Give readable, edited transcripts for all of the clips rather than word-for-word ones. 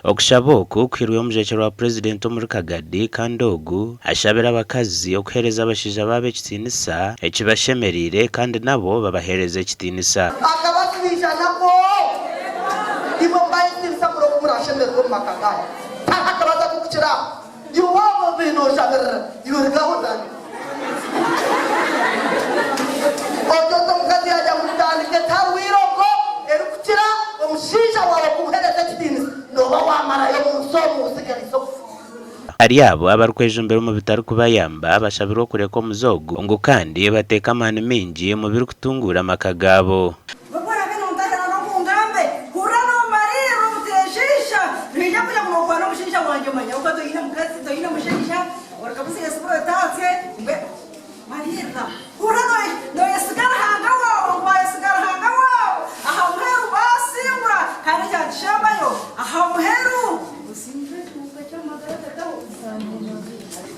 Okushaboku kwirwe omujekero wa President omuri Kagadi Kandogu ashabira abakazi okuhereza abashija babe ekitinisa ekibashemerire kandi nabo babahereza ekitinisa. Akabasubisha nako ibo mbayitinisa muri okumurashemerwa mu Makagadi akabaza kukira yuwabo bino shabira yurgaho dani ojo tomkazi aja mutandike tarwiroko erukira omushisha wawe kuhereza ekitinisa noba wamarayo munsomo usigaliso ari abo abarukweje imbere mu bitaro kubayamba bashabirwa kureka omuzogo ngo kandi bateka amani mingi mu biri kutungura amaka gabo.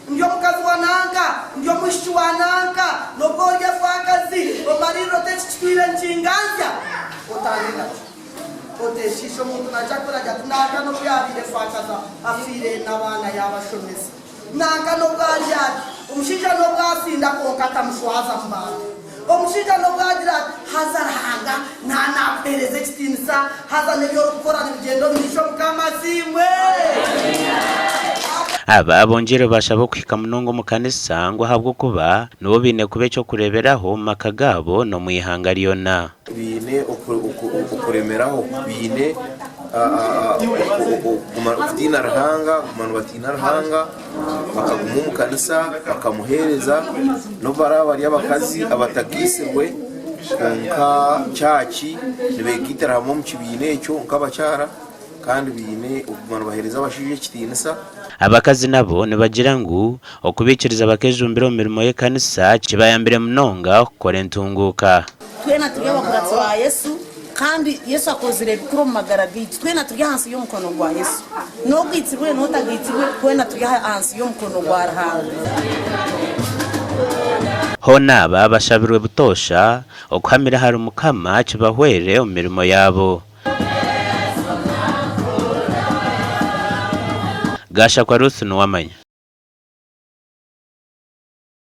Ndio mkazi wananga ndio mwishi wananga nogoje fakazi omariro techikwire nchinganja otanina oteshisho muntu najakora jatunaka no byabire fakaza afire nabana yabashomezi nanga no bwajya umushija no bwasinda konkata mushwaza mbana omushija no bwagira hazarahanga nana pereze kitinisa hazane byo gukora n'ibigendo bisho mukamazimwe. Aba bongere bashabo kwika munongo mu kanisa ngo habwo kuba nubo bine kube cyo kureberaho maka gabo no mwihanga ryona bine ukuremeraho bine kumatina rahanga kumanu batina rahanga bakaguma mu kanisa bakamuhereza no barabari y'abakazi abatakisirwe nka cyaci nibekitara mu kibine cyo nkabacyara kandi bine ukumanu bahereza abashije kitinisa. Abakazi nabo nibagira ngo okubikiriza abakejumbira mu mirimo ye kanisa kibayambire munonga okukora entunguka. Twena turi abakuratsi wa Yesu kandi Yesu akozire bikuru mu magaragiti twena turi hansi y'umukono gwa Yesu no gwitsirwe no tagitsirwe twena turi hansi y'umukono gwa Rahanga. Honaba bashabirwe butosha okuhamira hari umukama kibahwere mu mirimo yabo. Gasha kwa Ruth Nuwamanya.